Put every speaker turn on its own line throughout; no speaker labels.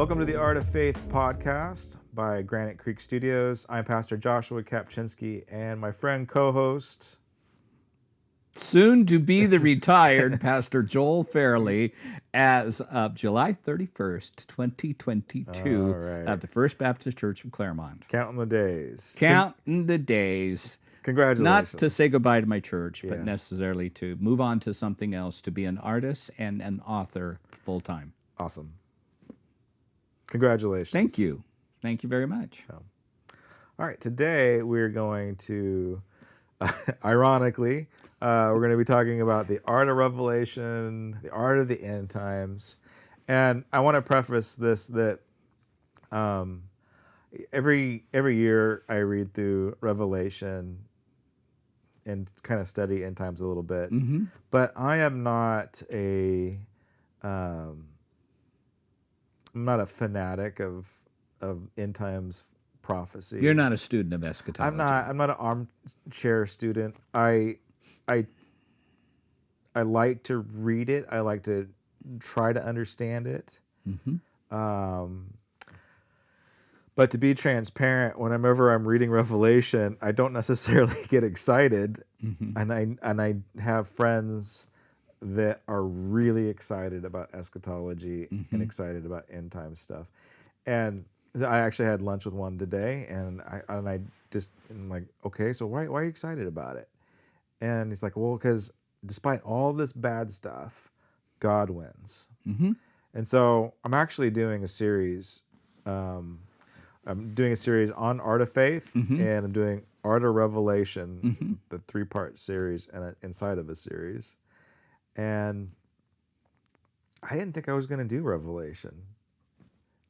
Welcome to the Art of Faith podcast by Granite Creek Studios. I'm Pastor Joshua Kapczynski and my friend co-host,
soon to be the retired Pastor Joel Fairley as of July 31st, 2022
All right.
at the First Baptist Church of Claremont.
Counting the days.
Counting the days.
Congratulations.
Not to say goodbye to my church,
Yeah.
but necessarily to move on to something else, to be an artist and an author full-time.
Awesome. Congratulations.
Thank you. Thank you very much.
All right. Today we're going to, ironically, we're going to be talking about the art of revelation, the art of the end times. And I want to preface this that every year I read through Revelation and kind of study end times a little bit.
Mm-hmm.
But I am not I'm not a fanatic of end times prophecy.
You're not a student of eschatology.
I'm not an armchair student. I like to read it. I like to try to understand it.
Mm-hmm.
But to be transparent, whenever I'm reading Revelation, I don't necessarily get excited.
Mm-hmm.
And I have friends that are really excited about eschatology
Mm-hmm.
and excited about end time stuff. And I actually had lunch with one today, and I just am like, okay, so why are you excited about it? And he's like, well, because despite all this bad stuff, God wins.
Mm-hmm.
And so I'm actually doing a series. I'm doing a series on Art of Faith,
Mm-hmm.
and I'm doing Art of Revelation,
Mm-hmm.
the 3-part series, and inside of a series. And I didn't think I was going to do Revelation.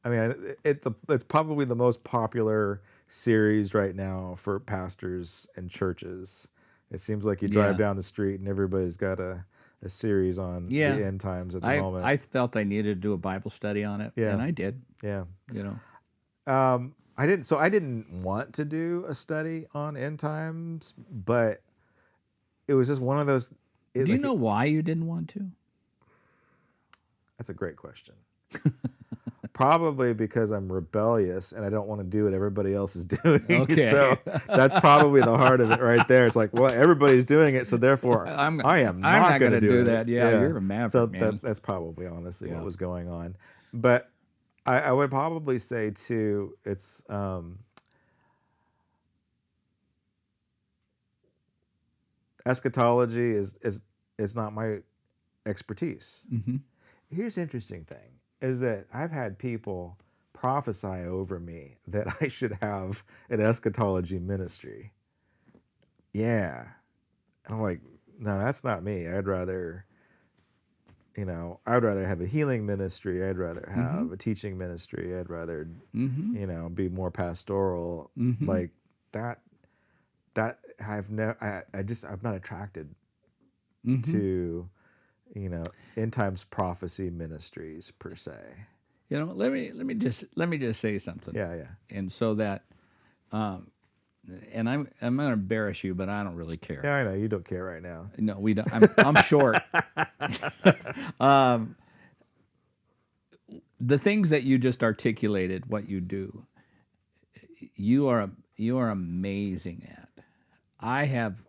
I mean, it's probably the most popular series right now for pastors and churches. It seems like you drive down the street and everybody's got a series on the end times at the moment.
I felt I needed to do a Bible study on it, and I did.
Yeah.
You know.
I didn't want to do a study on end times, but it was just one of those.
Do you know why you didn't want to?
That's a great question. Probably because I'm rebellious and I don't want to do what everybody else is doing.
Okay.
So that's probably the heart of it right there. It's like, well, everybody's doing it, so therefore I am not going to do
that. Yeah, you're a maverick,
so
man.
that's probably honestly what was going on. But I would probably say too, it's eschatology is not my expertise.
Mm-hmm.
Here's the interesting thing is that I've had people prophesy over me that I should have an eschatology ministry. Yeah. And I'm like, no, that's not me. I'd rather have a healing ministry. I'd rather have a teaching ministry. I'd rather, be more pastoral.
Mm-hmm.
Like that I'm not attracted to, end times prophecy ministries per se.
Let me just say something.
Yeah.
And so that, and I'm going to embarrass you, but I don't really care.
Yeah, I know you don't care right now.
No, we don't. I'm short. The things that you just articulated, what you do, you are amazing at. I have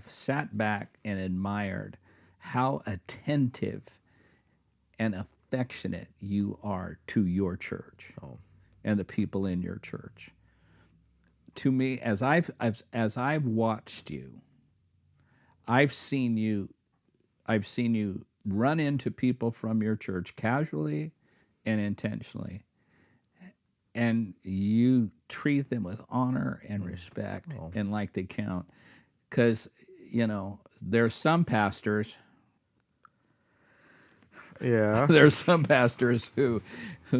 sat back and admired how attentive and affectionate you are to your church and the people in your church. To me, as I've watched you, I've seen you run into people from your church casually and intentionally, and you treat them with honor and respect and like they count. Because there's some pastors.
Yeah.
There's some pastors who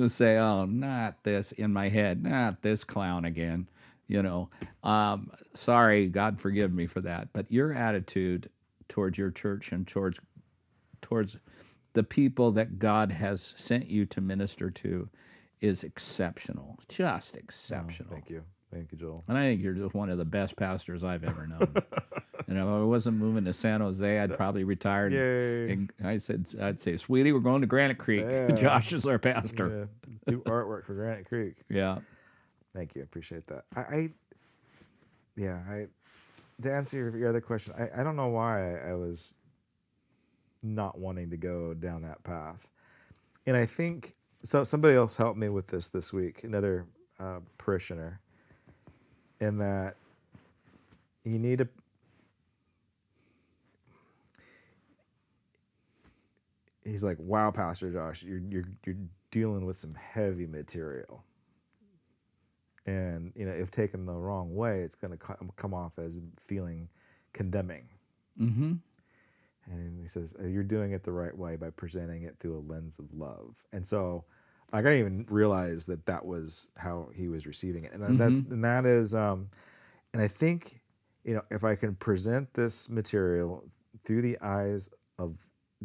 say, "Oh, not this," in my head, "Not this clown again." Sorry, God forgive me for that. But your attitude towards your church and towards the people that God has sent you to minister to is exceptional, just exceptional.
Thank you, Joel.
And I think you're just one of the best pastors I've ever known. And if I wasn't moving to San Jose, I'd probably retire.
Yay.
And I'd say, sweetie, we're going to Granite Creek.
Yeah.
Josh is our pastor.
Yeah. do artwork for Granite Creek.
Yeah.
Thank you, appreciate that. Yeah, I to answer your other question, I don't know why I was not wanting to go down that path, and I think so. Somebody else helped me with this week, another parishioner, in that you need to. He's like, "Wow, Pastor Josh, you're dealing with some heavy material, and if taken the wrong way, it's going to come off as feeling condemning."
Mm-hmm.
And he says, "You're doing it the right way by presenting it through a lens of love." And so, like, I didn't even realize that was how he was receiving it, and
Mm-hmm.
that is, and I think, if I can present this material through the eyes of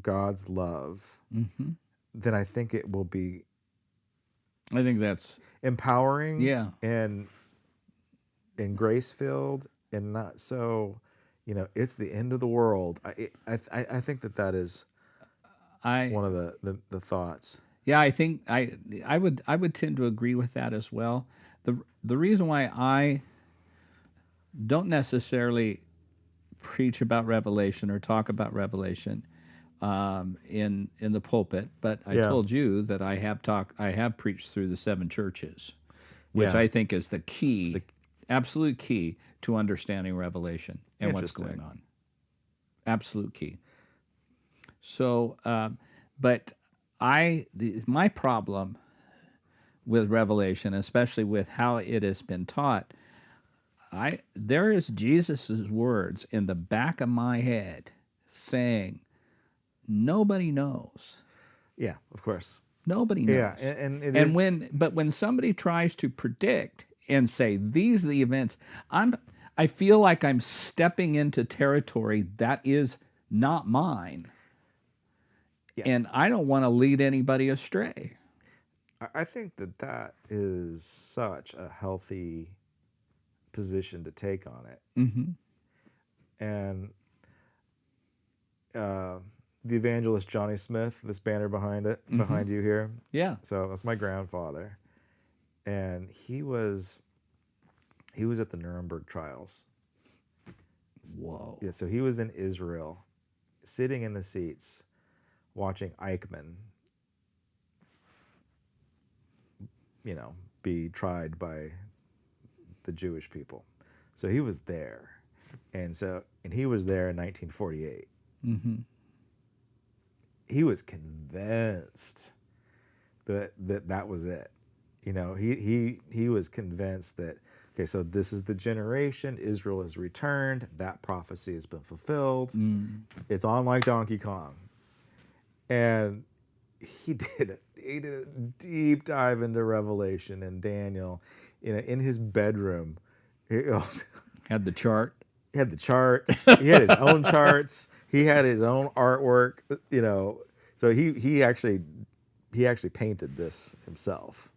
God's love,
Mm-hmm.
then I think it will be
I think that's
empowering
yeah.
and grace filled, and not so, it's the end of the world. I think that is
I
one of the thoughts.
Yeah, I think I would tend to agree with that as well. The reason why I don't necessarily preach about Revelation or talk about Revelation in the pulpit, but I
Yeah,
told you that I have preached through the seven churches, which
yeah.
I think is the
The
key, absolute key to understanding Revelation and what's going
Interesting.
on. Absolute key. So, but my problem with Revelation, especially with how it has been taught, there is Jesus's words in the back of my head saying, "Nobody knows.
Yeah, of course.
Nobody
Yeah,
knows."
and it
And
is.
when somebody tries to predict and say these are the events, I feel like I'm stepping into territory that is not mine,
Yeah,
and I don't want to lead anybody astray.
I think that is such a healthy position to take on it,
Mm-hmm.
and uh, the evangelist Johnny Smith, this banner
Mm-hmm.
behind you here.
Yeah.
So that's my grandfather, and he was at the Nuremberg trials.
Whoa.
Yeah, so he was in Israel, sitting in the seats, watching Eichmann, be tried by the Jewish people. So he was there, and he was there in 1948.
Mm-hmm.
He was convinced that was it. He was convinced that, okay, so this is the generation. Israel has returned. That prophecy has been fulfilled.
Mm.
It's on like Donkey Kong, and he did a deep dive into Revelation and Daniel, in his bedroom. He was,
Had the chart.
he had the charts. He had his own charts. He had his own artwork. So he actually painted this himself.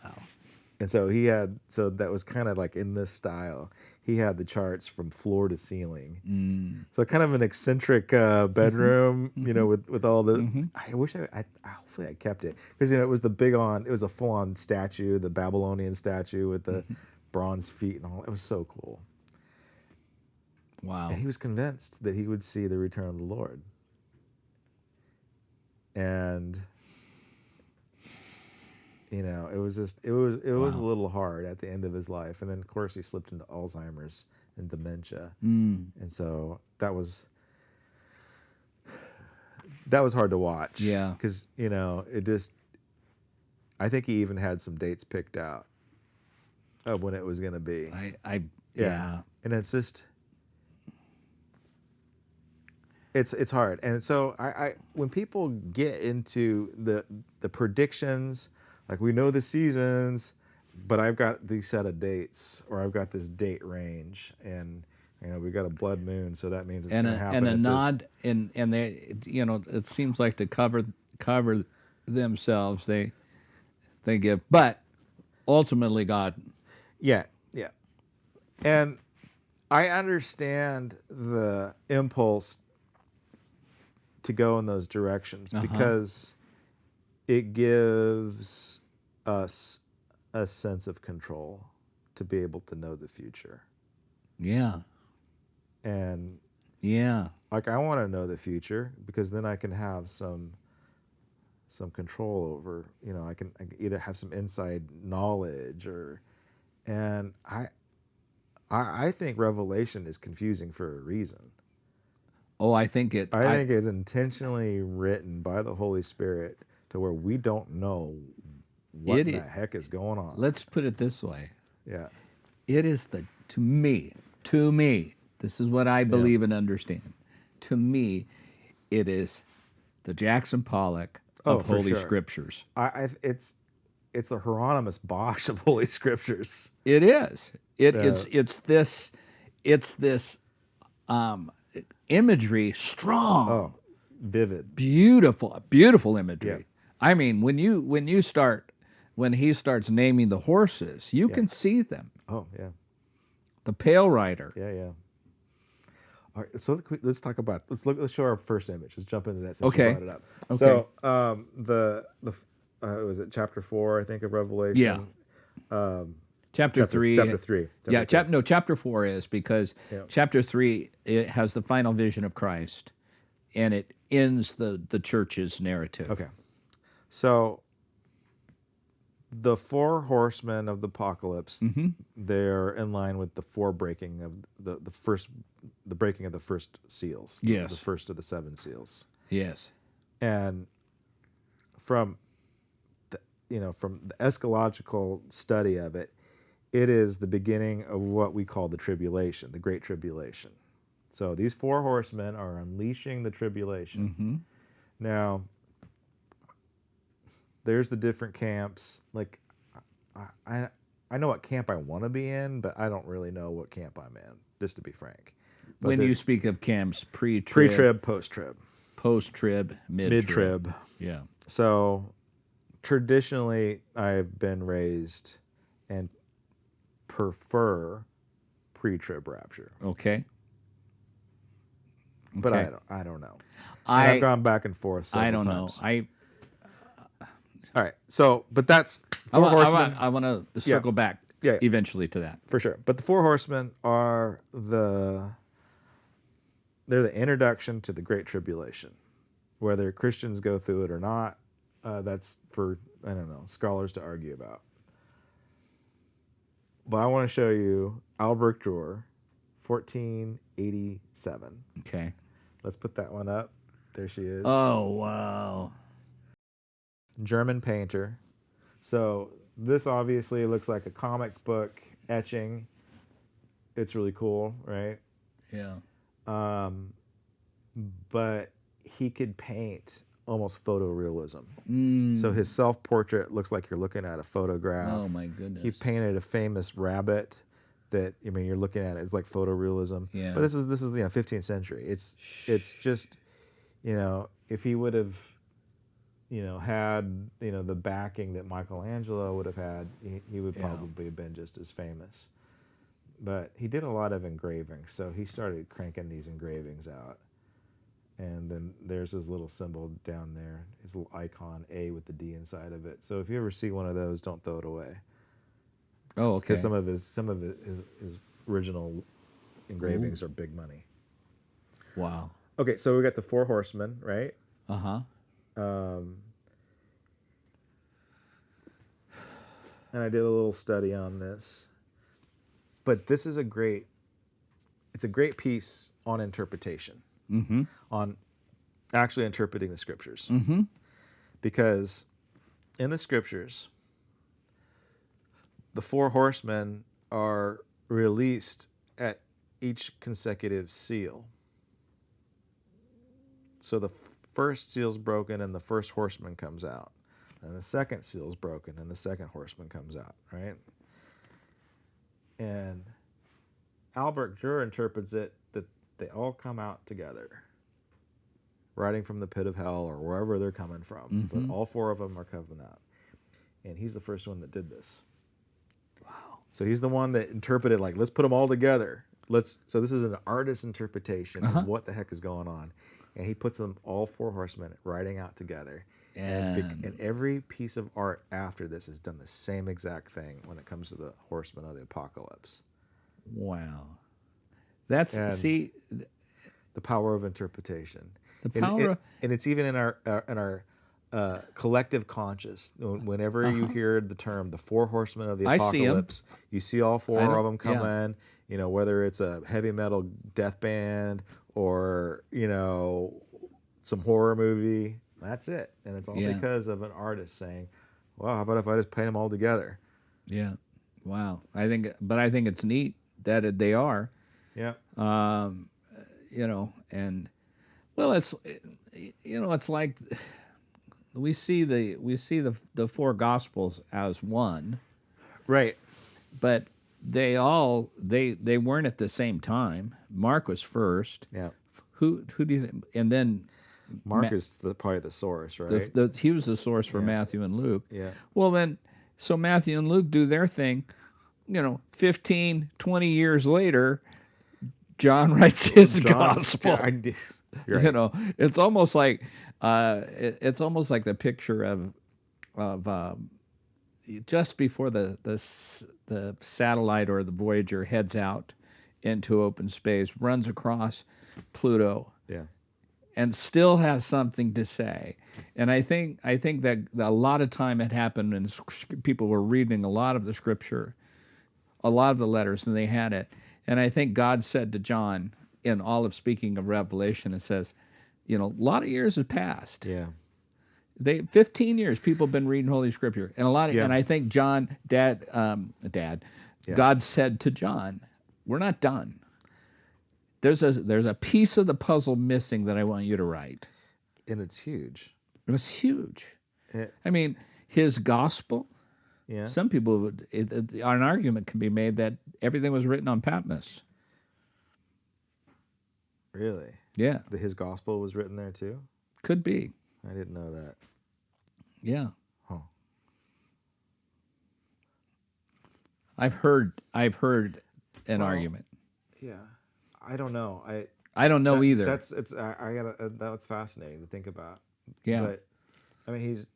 Wow.
And so that was kind of like in this style. He had the charts from floor to ceiling.
Mm.
So kind of an eccentric
Mm-hmm.
bedroom,
Mm-hmm.
with all the.
Mm-hmm.
I wish hopefully I kept it, because it was a full on statue, the Babylonian statue with the
Mm-hmm.
bronze feet and all. It was so cool, and
Wow.
he was convinced that he would see the return of the Lord. And it was a
Wow.
little hard at the end of his life, and then of course he slipped into Alzheimer's and dementia,
Mm.
and so that was hard to watch,
Yeah.
because it just. I think he even had some dates picked out of when it was going to be.
Yeah.
Yeah, and it's hard, and so I when people get into the predictions, like, we know the seasons, but I've got these set of dates, or I've got this date range, and we've got a blood moon, so that means it's
And
going to
a
happen at this.
nod, and they, it seems like to cover themselves, they give, but ultimately God.
Yeah, yeah, and I understand the impulse to go in those directions
Uh-huh.
because it gives us a sense of control to be able to know the future.
Yeah.
And
Yeah.
like I want to know the future because then I can have some control over, I can either have some inside knowledge or and I think Revelation is confusing for a reason.
Oh, I think it.
I think it's intentionally written by the Holy Spirit to where we don't know what in the
It.
heck is going on.
Let's put it this way.
Yeah.
It is the to me. This is what I
Yeah.
believe and understand. To me, it is the Jackson Pollock
Oh,
of
for
Holy
sure.
Scriptures.
It's the Hieronymus Bosch of Holy Scriptures.
It is.
Uh,
It's this imagery,
oh,
strong,
vivid.
beautiful
Yeah.
imagery. I mean, when he starts naming the horses, you
Yeah.
can see them.
Oh, yeah.
The Pale Rider.
Yeah, yeah. All right, so let's show our first image. Let's jump into that since you
Okay.
brought it up.
Okay.
So was it chapter 4? I think of
Yeah.
Revelation. Um,
Chapter
chapter
3.
chapter 3.
Yeah.
Chapter 3.
No. Chapter 4 is because
Yeah.
chapter 3 it has the final vision of Christ, and it ends the church's narrative.
Okay. So the four horsemen of the apocalypse,
Mm-hmm.
they're in line with the four breaking of the breaking of the first seals, the
Yes.
first of the seven seals,
Yes.
and from from the eschatological study of it, it is the beginning of what we call the tribulation, the Great Tribulation. So these four horsemen are unleashing the tribulation.
Mm-hmm.
Now, there's the different camps. Like, I know what camp I want to be in, but I don't really know what camp I'm in, just to be frank. But
When you speak of camps,
pre-trib, post-trib,
post-trib, mid-trib.
mid-trib.
Yeah.
So traditionally, I've been raised and prefer pre-trib rapture,
Okay.
but
Okay.
I don't know. And I've
I
gone back and forth several
I don't know.
times. All right. So, but that's
I
four
want
horsemen.
I want to circle back
Yeah, yeah,
eventually to that.
for sure. But the four horsemen are they're the introduction to the Great Tribulation. Whether Christians go through it or not, that's for I don't know scholars to argue about. But I want to show you Albrecht Dürer, 1487.
Okay.
Let's put that one up. There she is.
Oh wow.
German painter. So this obviously looks like a comic book etching. It's really cool, right?
Yeah.
But he could paint almost photorealism.
Mm.
So his self-portrait looks like you're looking at a photograph.
Oh my goodness.
He painted a famous rabbit that you're looking at it. It's like photorealism.
Yeah.
But this is 15th century. It's just if he would have had the backing that Michelangelo would have had, he would probably have been just as famous. But he did a lot of engraving, so he started cranking these engravings out. And then there's his little symbol down there, his little icon A with the D inside of it. So if you ever see one of those, don't throw it away.
Oh, okay.
Because some of his original engravings are big money.
Wow.
Okay, so we got the four horsemen, right?
Uh-huh.
And I did a little study on this. But this is it's a great piece on interpretation, on actually interpreting the scriptures. Because in the scriptures, the four horsemen are released at each consecutive seal. So the first seal's broken and the first horseman comes out. And the second seal's broken and the second horseman comes out, right? And Albrecht Dürer interprets it that they all come out together, riding from the pit of hell or wherever they're coming from. But all four of them are coming out. And he's the first one that did this.
Wow.
So he's the one that interpreted, like, let's put them all together. So this is an artist's interpretation of what the heck is going on. and he puts them all four horsemen riding out together. And
And
every piece of art after this has done the same exact thing when it comes to the horsemen of the apocalypse.
wow. That's
And
see
the power of interpretation,
the
and
power of
it's even in our collective conscious. Whenever you
uh-huh.
hear the term "the four horsemen of the
I see him.
apocalypse," you see all
I
four
know.
of them come
Yeah.
in. You know, whether it's a heavy metal death band or some horror movie. That's it, and it's all
Yeah.
because of an artist saying, "Well, how about if I just paint them all together?"
Yeah. Wow. I think it's neat that they are,
Yeah,
um, and well, it's like we see the four gospels as one,
right.
but they weren't at the same time. Mark was first.
Yeah,
Who do you think? And then
Mark is probably the source, right?
he was the source for
Yeah,
Matthew and Luke.
yeah.
Well, then, so Matthew and Luke do their thing. 15, 20 years later, John writes his
John,
gospel.
you're right.
It's almost like it's almost like the picture of just before the satellite or the Voyager heads out into open space, runs across Pluto,
Yeah,
and still has something to say. And I think that a lot of time had happened, and people were reading a lot of the scripture, a lot of the letters, and they had it. And I think God said to John in all of speaking of Revelation, it says, a lot of years have passed.
yeah,
15 years people have been reading Holy Scripture, and
yeah,
and I think John, Dad,
yeah.
God said to John, "We're not done. There's a piece of the puzzle missing that I want you to write."
And it's huge.
It was huge.
It,
I mean, his gospel.
yeah,
Some people an argument can be made that everything was written on Patmos.
really.
Yeah,
His gospel was written there too.
could be.
I didn't know that.
Yeah,
Huh.
I've heard an
Well,
argument.
yeah. I don't know.
I don't know either.
That's it's I gotta that's fascinating to think about.
Yeah,
But I mean, he's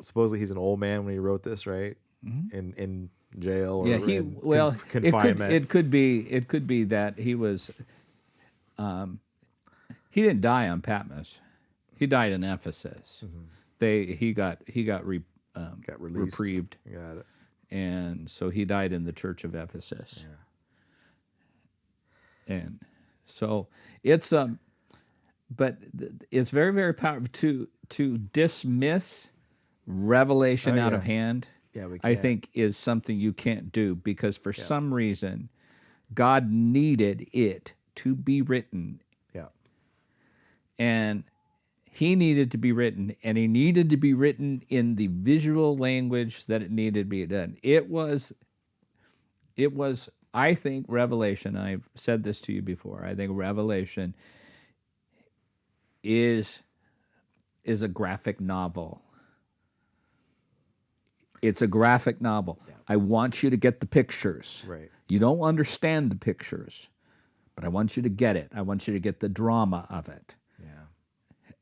supposedly he's an old man when he wrote this, right? In jail or
yeah.
in
It could
confinement.
it could be that he didn't die on Patmos. He died in Ephesus. He got
Got released.
reprieved,
Got it.
and so he died in the church of Ephesus.
Yeah.
And so it's but it's very, very powerful to dismiss revelation
Oh
out
yeah.
of hand.
Yeah, we
I
can't.
think is something you can't do, because for
Yeah.
some reason God needed it to be written,
Yeah.
and he needed to be written, and he needed to be written in the visual language that it needed to be done. It was I think Revelation, I've said this to you before, I think Revelation is a graphic novel. It's a graphic novel.
Yeah.
I want you to get the pictures.
Right.
You don't understand the pictures, but I want you to get it. I want you to get the drama of it.
Yeah.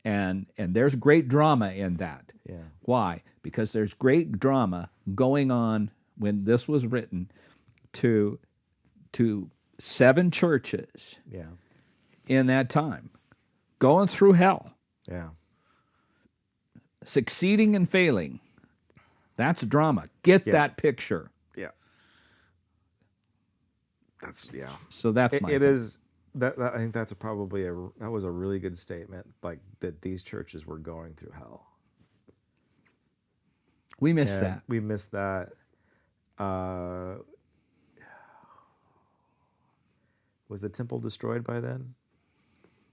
And there's great drama in that.
Yeah.
Why? Because there's great drama going on when this was written to 7 churches
Yeah.
in that time, going through hell,
Yeah.
succeeding and failing. That's drama. Get
Yeah.
that picture.
Yeah. That's yeah.
So that's
It,
my
it
thing.
is that I think that's that was a really good statement. Like that these churches were going through hell.
We miss
And
that.
we missed that. Was the temple destroyed by then?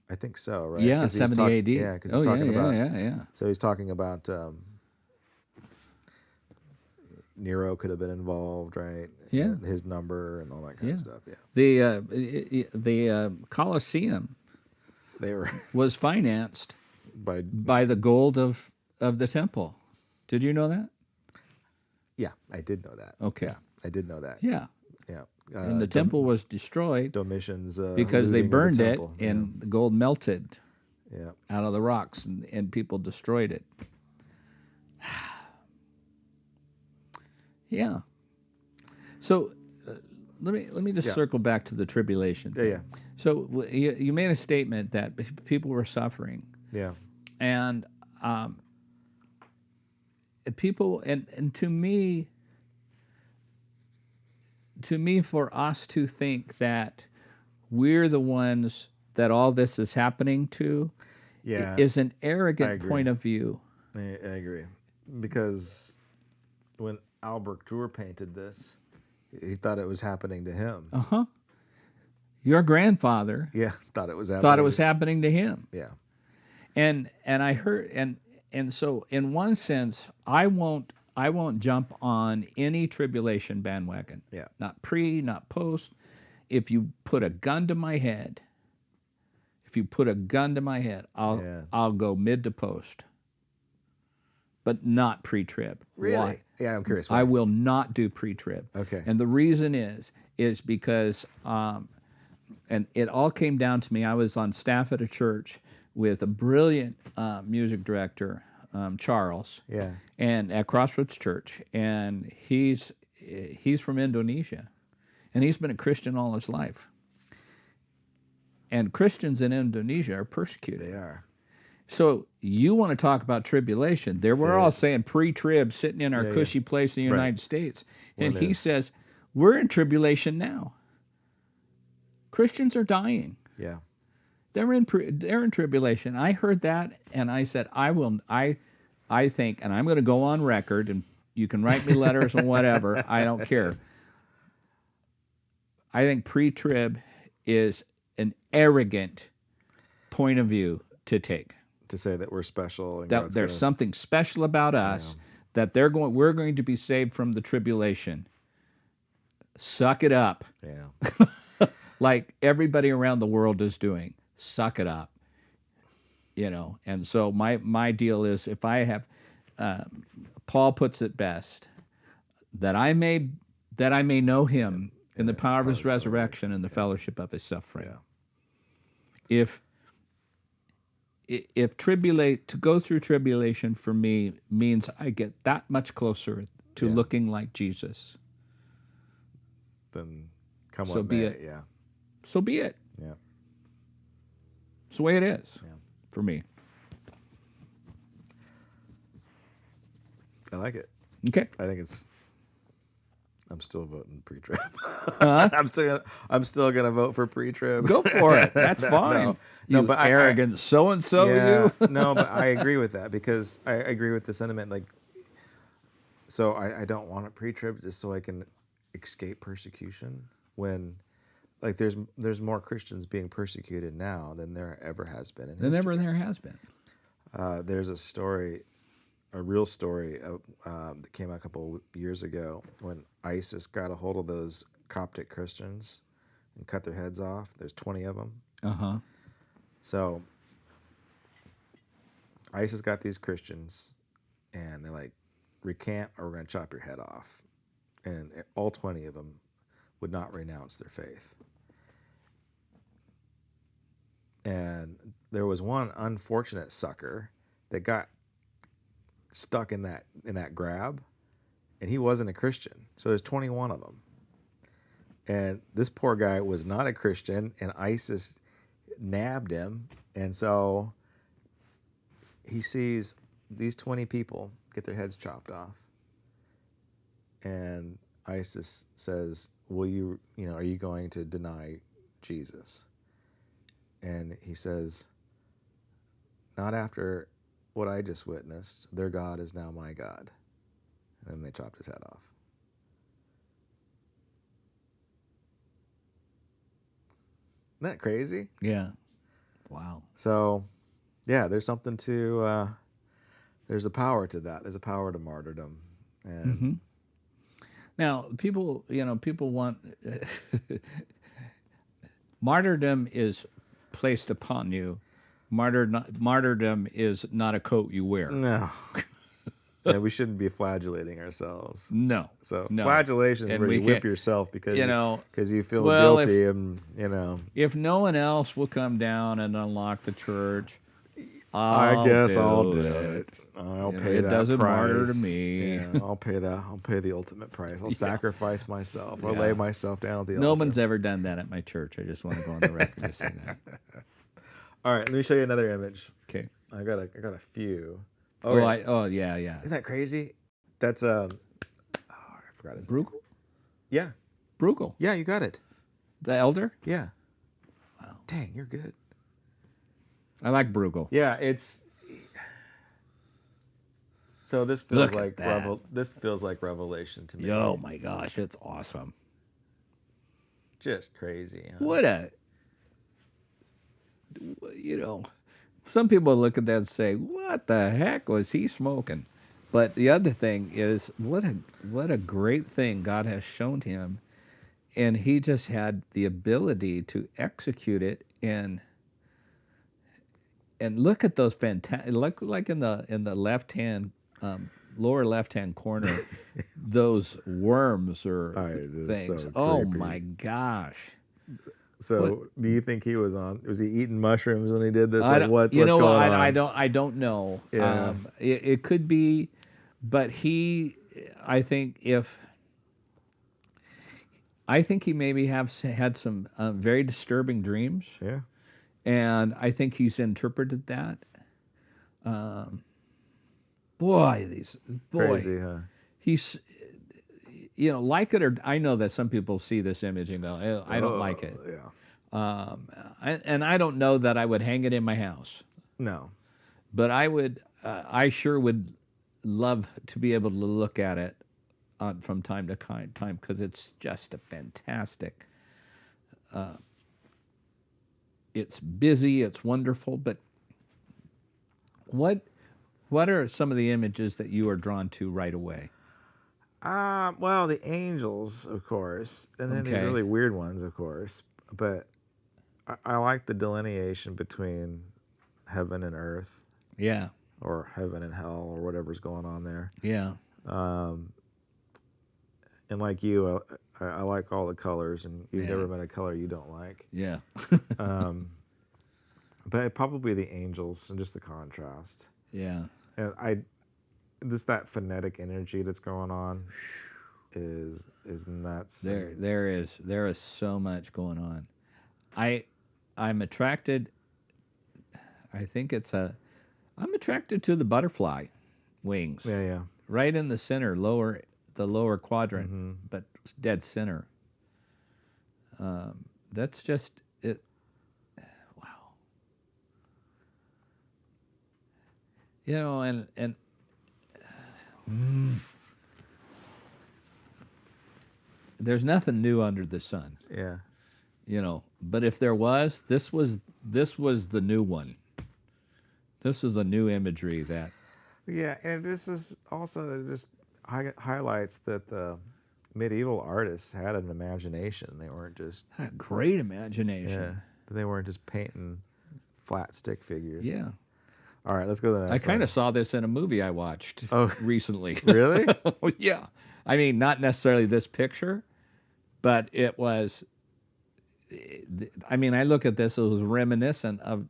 I think so, right?
Yeah,
'Cause he's
70 AD.
Yeah, because he's
Oh,
talking
yeah,
about.
yeah, yeah.
So he's talking about Nero could have been involved, right?
Yeah.
And his number and all that kind
Yeah.
of stuff. Yeah,
The Colosseum
they were
was financed
by.
by the gold of the temple. Did you know that?
Yeah, I did know that.
Okay.
Yeah, I did know that.
Yeah.
Yeah.
And the temple was destroyed
Domitian's
because they
looting of the
burned it
temple.
and the gold melted
Yeah.
out of the rocks, and people destroyed it. Yeah. So let me just
Yeah.
circle back to the tribulation
Yeah.
thing.
Yeah.
So you made a statement that people were suffering,
Yeah.
and people and to me, for us to think that we're the ones that all this is happening to
Yeah.
is an
I
arrogant
agree.
point of view.
I agree. Because when Albert Dürer painted this, he thought it was happening to him.
Uh huh. Your grandfather
Yeah. Thought it was happening.
thought it was happening to him,
Yeah.
and I heard and so in one sense, I won't jump on any tribulation bandwagon.
Yeah.
Not pre, not post. If you put a gun to my head, I'll
Yeah.
I'll go mid to post, but not pre-trib.
Really?
Why?
Yeah. I'm curious.
I
Why?
will not do pre-trib.
Okay.
And the reason is because and it all came down to me. I was on staff at a church with a brilliant music director, Charles,
Yeah.
and at Crossroads Church, and he's from Indonesia, and he's been a Christian all his life. And Christians in Indonesia are persecuted.
They are.
So you want to talk about tribulation? There we're all saying pre-trib, sitting in our
Yeah, yeah.
cushy place in the
Right.
United States, and
When
he
is-
says we're in tribulation now. Christians are dying.
Yeah.
They're in tribulation. I heard that, and I said I think, and I'm going to go on record, and you can write me letters and whatever. I don't care. I think pre-trib is an arrogant point of view to take.
To say that we're special and
That
God's
there's
gonna
something special about us, that we're going to be saved from the tribulation. Suck it up,
Yeah.
like everybody around the world is doing. Suck it up, And so my deal is, if I have, Paul puts it best, that I may know him in the power of his resurrection and the fellowship of his suffering.
Yeah.
If to go through tribulation for me means I get that much closer to looking like Jesus,
Then come
So
what
be
may.
it.
Yeah.
so be it.
Yeah.
It's the way it is
Yeah.
for me.
I like it.
Okay.
I think it's. I'm still voting pre-trib.
Uh-huh.
I'm still gonna vote for pre-trib.
Go for it. That's
No,
fine.
no,
You
but
arrogant so-and-so,
yeah,
you.
no, but I agree with that, because I agree with the sentiment. Like, so I don't want a pre-trib just so I can escape persecution. When, like, there's more Christians being persecuted now than there ever has been in
There
history.
never there has been.
There's a story, a real story that came out a couple of years ago when ISIS got a hold of those Coptic Christians and cut their heads off. There's 20 of them.
Uh-huh.
So ISIS got these Christians, and they're like, recant or we're going to chop your head off. And all 20 of them would not renounce their faith. And there was one unfortunate sucker that got stuck in that grab, and he wasn't a Christian. So there's 21 of them. And this poor guy was not a Christian, and ISIS nabbed him. And so he sees these 20 people get their heads chopped off. And ISIS says, are you going to deny Jesus? And he says, not after what I just witnessed. Their God is now my God. And then they chopped his head off. Isn't that crazy?
Yeah. Wow.
So, yeah, there's something to, there's a power to that. There's a power to martyrdom. And
Now, people want martyrdom is placed upon you. Martyrdom is not a coat you wear.
no. and we shouldn't be flagellating ourselves.
No,
So
no.
flagellation is
And
where
we
you whip
can't,
yourself
you know,
because you feel
well,
guilty and you know.
if no one else will come down and unlock the church,
I
I'll
guess I'll
do
do
it.
it. I'll
You know,
pay
it
that
doesn't matter to
price.
me.
Yeah, I'll pay that. I'll pay the ultimate price. I'll
Yeah,
sacrifice myself. I'll lay
yeah.
myself down at the
No
altar.
one's ever done that at my church. I just want to go on the record to say that.
All right, let me show you another image.
Okay.
I got a few. Oh
Oh,
yeah,
yeah, yeah.
isn't that crazy? That's oh, I forgot his name.
Bruegel?
Yeah,
Bruegel.
yeah, you got it.
The elder?
Yeah.
Wow.
Dang, you're good.
I like Bruegel.
Yeah, it's so this feels
Look at
like
that.
this feels like Revelation to me.
Oh my gosh, it's awesome.
Just crazy. Huh?
What a, some people look at that and say, "What the heck was he smoking?" But the other thing is, what a great thing God has shown him, and he just had the ability to execute it. And look at those fantastic, like in the left hand, lower left hand corner, those worms or
All right, it is
things.
so
Oh
creepy.
my gosh! What
So, do you think he was on? Was he eating mushrooms when he did this?
I
Like,
don't,
what's
you know
going
what?
on?
I don't know.
Yeah.
It could be, but I think he maybe had some very disturbing dreams,
Yeah.
and I think he's interpreted that. Boy,
Crazy, huh?
he's, like it or I know that some people see this image and go, I don't like it,
Yeah.
and I don't know that I would hang it in my house.
No.
But I sure would love to be able to look at it from time to time because it's just a fantastic. It's busy, it's wonderful, but what what are some of the images that you are drawn to right away?
Well, the angels, of course, and then these
Okay,
really weird ones, of course. But I like the delineation between heaven and earth,
yeah,
or heaven and hell, or whatever's going on there.
yeah,
Um, and like you, I like all the colors, and you've
yeah,
never met a color you don't like.
yeah,
Um, but probably the angels and just the contrast.
yeah.
And just that phonetic energy that's going on is nuts.
There is so much going on. I I'm attracted. I think I'm attracted to the butterfly wings,
Yeah, yeah.
right in the center, the lower quadrant,
Mm-hmm.
but dead center. That's just it. Wow. And there's nothing new under the sun,
Yeah.
But if there was, this was the new one. This was a new imagery that.
Yeah, and this is also it just highlights that the medieval artists had an imagination. They weren't just
Had a great
yeah,
imagination.
they weren't just painting flat stick figures.
Yeah.
All right, let's go to the
I
next
kind
one.
of saw this in a movie I watched
Oh,
recently.
really?
Yeah. I mean, not necessarily this picture, but it was. I mean, I look at this, it was reminiscent of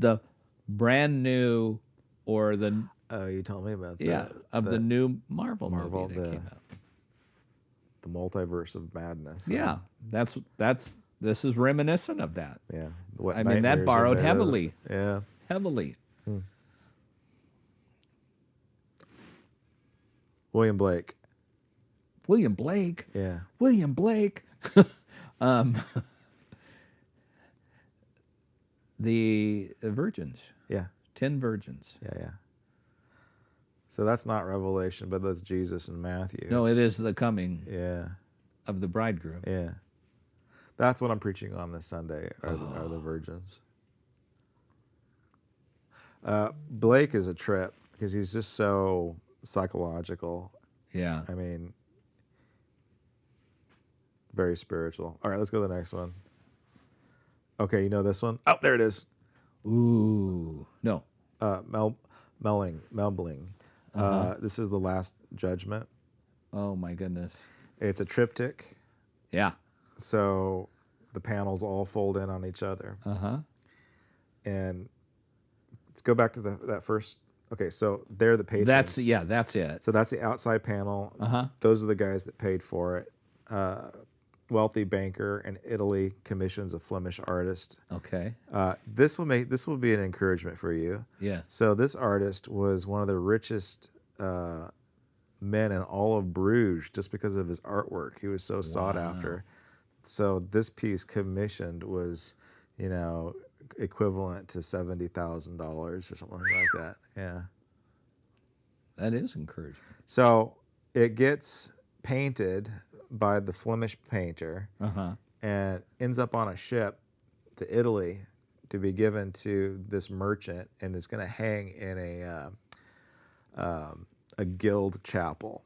the brand new, or the,
Oh, you told me about
yeah, of the new Marvel
Marvel,
movie that came out.
the multiverse of madness.
Yeah. This is reminiscent of that.
Yeah. What
I mean, that
nightmares are
borrowed
made of.
heavily.
Yeah.
Heavily.
William Blake.
William Blake.
Yeah.
William Blake. um, the virgins.
Yeah.
10 virgins.
Yeah. Yeah. So that's not Revelation, but that's Jesus and Matthew.
No, it is the coming
Yeah.
of the bridegroom.
Yeah. That's what I'm preaching on this Sunday, are the virgins. Blake is a trip because he's just so psychological.
Yeah.
I mean, very spiritual. All right, let's go to the next one. Okay, you know this one? Oh, there it is.
Ooh. No.
Melbling. This is the Last Judgment.
Oh my goodness.
It's a triptych,
Yeah.
so the panels all fold in on each other. And let's go back to that first. Okay, so they're the
That's
patrons.
yeah. That's it.
So that's the outside panel. Those are the guys that paid for it. Wealthy banker in Italy commissions a Flemish artist.
Okay.
This will be an encouragement for you.
Yeah.
So this artist was one of the richest men in all of Bruges just because of his artwork. He was so sought after. So this piece commissioned was, you know, equivalent to $70,000 or something like that. Yeah.
That is encouraging.
So it gets painted by the Flemish painter and ends up on a ship to Italy to be given to this merchant, and it's going to hang in a guild chapel.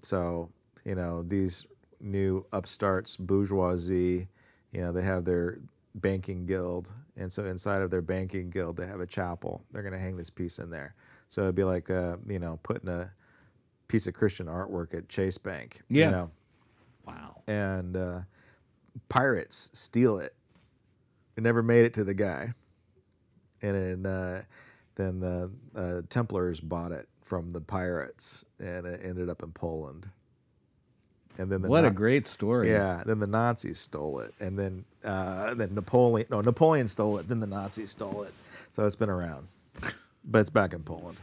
So, you know, these new upstarts, bourgeoisie, you know, they have their banking guild, and so inside of their banking guild, they have a chapel. They're going to hang this piece in there. So it'd be like, you know, putting a piece of Christian artwork at Chase Bank.
Yeah.
You know,
Wow.
and pirates steal it. It never made it to the guy, and then the Templars bought it from the pirates, and it ended up in Poland. And then
What a great story.
Yeah, then the Nazis stole it, and then Napoleon stole it. Then the Nazis stole it. So it's been around, but it's back in Poland.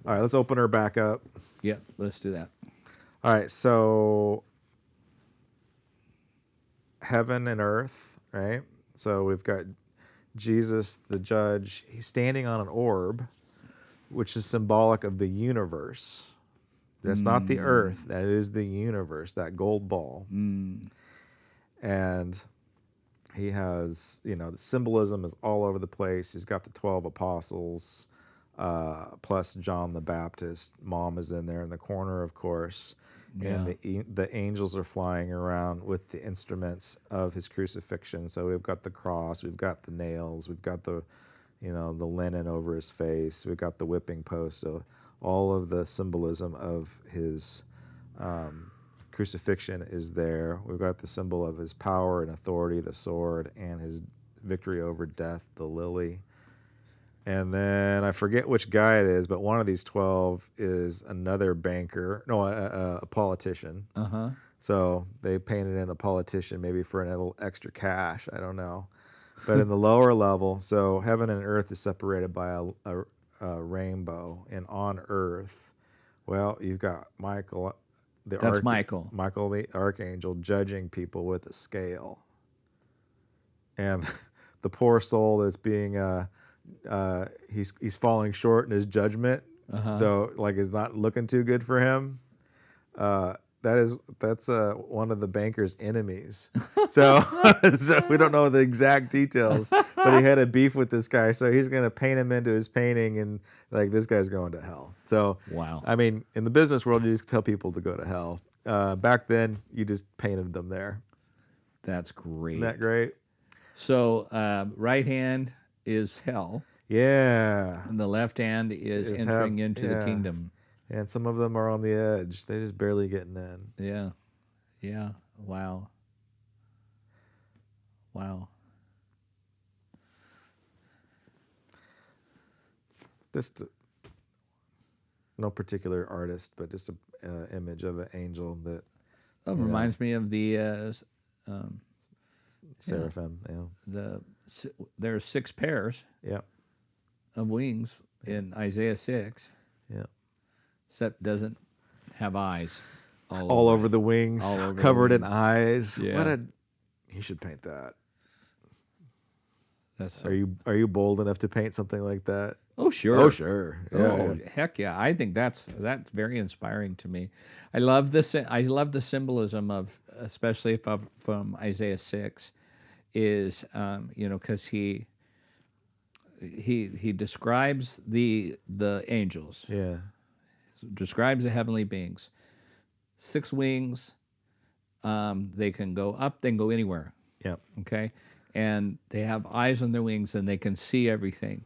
All right, let's open her back up.
Yep. Let's do that.
All right, so heaven and earth, right? So we've got Jesus, the judge. He's standing on an orb, which is symbolic of the universe. That's not the earth. That is the universe, that gold ball. And he has, you know, the symbolism is all over the place. He's got the 12 apostles, plus John the Baptist. Mom is in there in the corner, of course. And the angels are flying around with the instruments of his crucifixion. So we've got the cross, we've got the nails, we've got the, you know, the linen over his face, we've got the whipping post. So all of the symbolism of his crucifixion is there. We've got the symbol of his power and authority, the sword, and his victory over death, the lily. And then I forget which guy it is, but one of these 12 is another banker, no, a politician. So they painted in a politician maybe for a little extra cash. I don't know. But in the lower level, so heaven and earth is separated by a rainbow. And on earth, well, you've got Michael, Michael the archangel, judging people with a scale. And the poor soul that's being he's falling short in his judgment, so like it's not looking too good for him. That's one of the banker's enemies. So so we don't know the exact details, but he had a beef with this guy, so he's gonna paint him into his painting, and like this guy's going to hell. So
wow.
I mean, in the business world, you just tell people to go to hell. Back then, you just painted them there.
That's great.
Isn't that great?
So right hand is hell.
Yeah.
And the left hand is entering into the kingdom.
And some of them are on the edge. They're just barely getting in.
Yeah. Yeah. Wow. Wow.
Just no particular artist, but just an image of an angel that
reminds me of the
seraphim. Yeah.
There's 6 pairs.
Yeah.
Of wings in Isaiah 6.
Yeah.
Except doesn't have eyes.
All over the wings, covered in eyes.
Yeah.
You should paint that.
That's
Are you bold enough to paint something like that?
Oh sure.
Oh sure. Yeah,
heck yeah! I think that's very inspiring to me. I love this. I love the symbolism of, especially from Isaiah 6, is because he describes the angels.
Yeah.
Describes the heavenly beings. 6 wings. They can go up. They can go anywhere.
Yep.
Okay, and they have eyes on their wings, and they can see everything.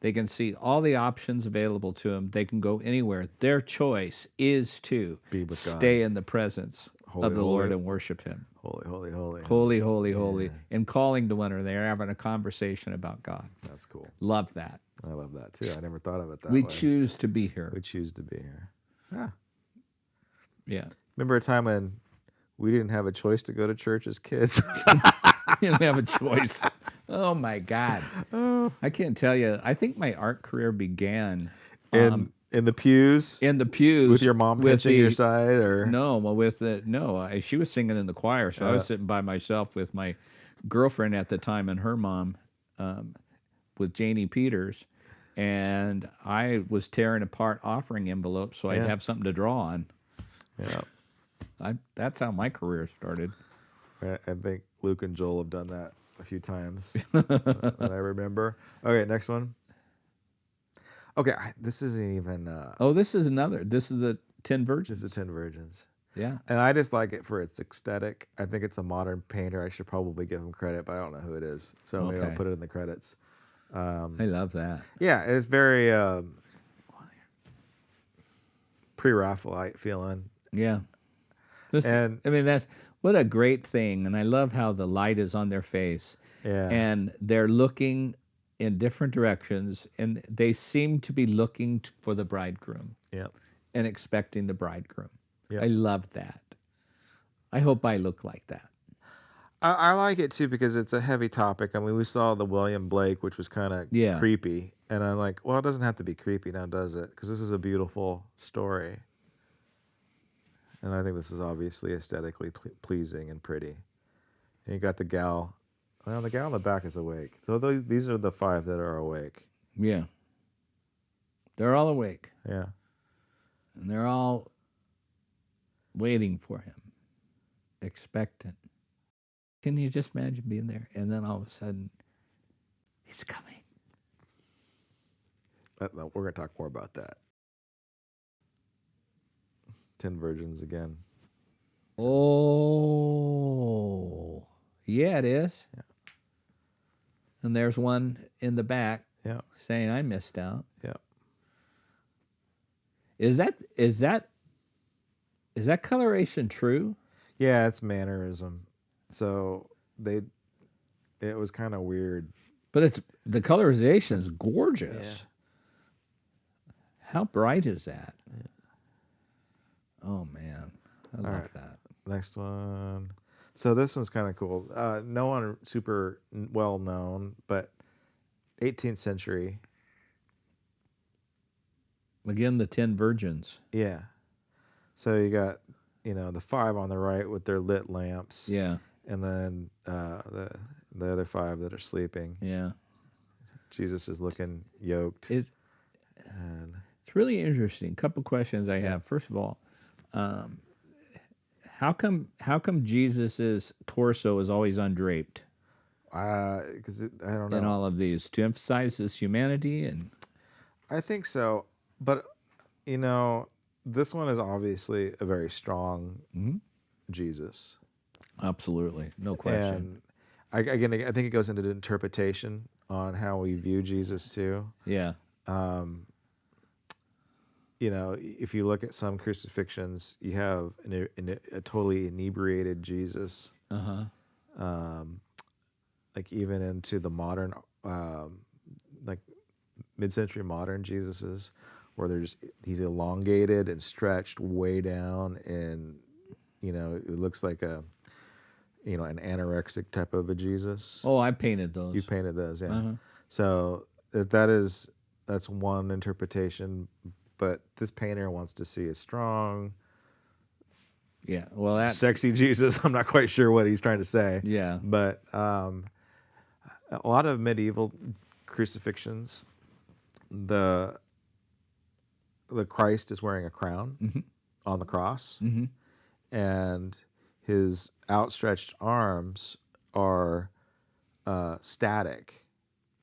They can see all the options available to them. They can go anywhere. Their choice is to
Be with God.
stay in the presence of
Holy,
the Lord
holy,
and worship Him.
holy, holy, holy, holy.
Holy, holy, holy.
Yeah,
And calling to one another. They're having a conversation about God.
that's cool.
Love that.
I love that too. I never thought of it that
We
way.
choose to be here.
We choose to be here. Yeah.
Yeah.
Remember a time when we didn't have a choice to go to church as kids?
You don't have a choice. Oh my God. I can't tell you. I think my art career began
In the pews
in the
with
pews
your mom
with
pinching your
the
side, or
no, well, with the no. She was singing in the choir, so I was sitting by myself with my girlfriend at the time and her mom, with Janie Peters, and I was tearing apart offering envelopes so I'd
yeah,
have something to draw on.
yeah.
That's how my career started.
I think Luke and Joel have done that a few times that I remember. Okay, next one. Okay, this isn't even.
Oh, this is another. This is the 10
This
Virgins.
is 10 Virgins.
Yeah.
And I just like it for its aesthetic. I think it's a modern painter. I should probably give him credit, but I don't know who it is. So maybe I'll
Okay.
put it in the credits.
I love that.
Yeah, it's very pre-Raphaelite feeling.
Yeah. This,
And
I mean, that's what a great thing. And I love how the light is on their face
yeah,
and they're looking in different directions and they seem to be looking for the bridegroom
yeah,
and expecting the bridegroom.
yeah.
I love that. I hope I look like that.
I like it too because it's a heavy topic. I mean, we saw the William Blake, which was kind of
Yeah.
creepy. And I'm like, well, it doesn't have to be creepy now, does it? Because this is a beautiful story. And I think this is obviously aesthetically pleasing and pretty. And you got the gal. Well, the gal in the back is awake. So these are the 5 that are awake.
Yeah. They're all awake
Yeah.
and they're all waiting for him, expectant. Can you just imagine being there? And then all of a sudden, he's coming.
No, we're going to talk more about that. 10 Virgins again.
Oh, yeah, it is.
Yeah.
And there's one in the back
Yeah.
saying, I missed out.
Yeah.
Is that coloration true?
Yeah, it's mannerism. So it was kind of weird.
But it's the colorization is gorgeous. How bright is that?
Yeah.
Oh man, I
All
love
right.
that.
Next one. So this one's kind of cool. No one super well known, but 18th century.
Again, the 10 virgins.
Yeah. So you got, the 5 on the right with their lit lamps,
Yeah,
and then the other 5 that are sleeping.
yeah.
Jesus is looking yoked.
It's
And
it's really interesting. Couple questions I have. First of all, how come Jesus's torso is always undraped
because I don't know.
in all of these to emphasize his humanity? And
I think so, but this one is obviously a very strong Jesus.
absolutely, no question.
And I think it goes into the interpretation on how we view Jesus too.
Yeah,
If you look at some crucifixions, you have a totally inebriated Jesus. Like even into the modern, like mid-century modern Jesuses, where he's elongated and stretched way down, and it looks like an anorexic type of a Jesus.
Oh, I painted those.
You painted those, yeah. So that's one interpretation, but this painter wants to see a strong,
Yeah, well, that
sexy Jesus. I'm not quite sure what he's trying to say.
Yeah,
But a lot of medieval crucifixions, the Christ is wearing a crown on the cross, and his outstretched arms are static.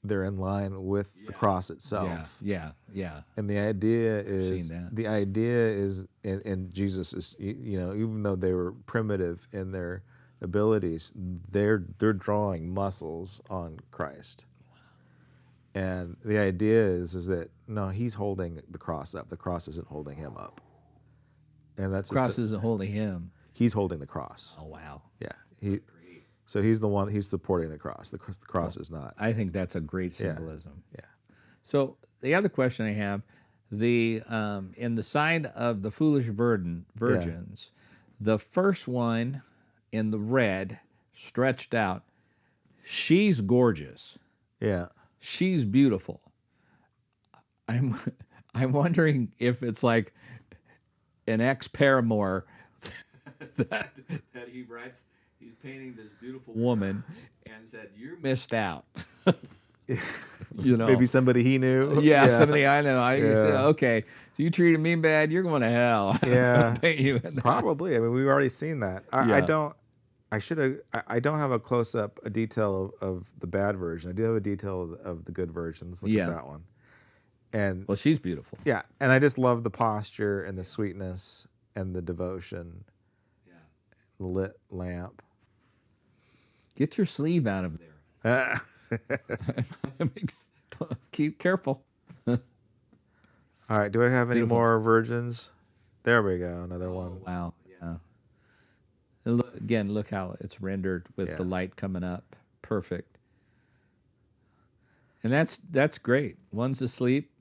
They're in line with the cross itself.
yeah.
And the idea
seen
is, and Jesus is, even though they were primitive in their abilities, they're drawing muscles on Christ. And the idea is that no, he's holding the cross up. The cross isn't holding him up, and that's just
Cross isn't holding him.
he's holding the cross.
Oh wow.
Yeah, so he's the one, he's supporting the cross. The cross
Well,
is not.
I think that's a great
Yeah,
symbolism.
yeah,
So the other question I have, the in the side of the foolish
yeah,
virgins, the first one in the red, stretched out, she's gorgeous.
yeah.
She's beautiful. I'm I'm wondering if it's like an ex paramour that that he writes. He's painting this beautiful woman and said, "You missed out." You
Maybe
know,
somebody he knew.
yeah,
Yeah,
somebody I know. I say,
yeah,
okay, so you treated me bad, you're going to hell.
yeah.
Paint you in that.
Probably. I mean, we've already seen that. I
Yeah,
don't. I should have. I don't have a close up, a detail of the bad version. I do have a detail of the good version. Let's look at
yeah.
that one. And
Well, she's beautiful.
yeah, and I just love the posture and the sweetness and the devotion,
Yeah.
the lit lamp.
Get your sleeve out of there.
All
Keep careful.
right. Do I have any
Beautiful.
more virgins? There we go. Another
Oh,
one.
wow. Yeah. And look, again, look how it's rendered with
Yeah.
the light coming up. Perfect. And that's great. One's asleep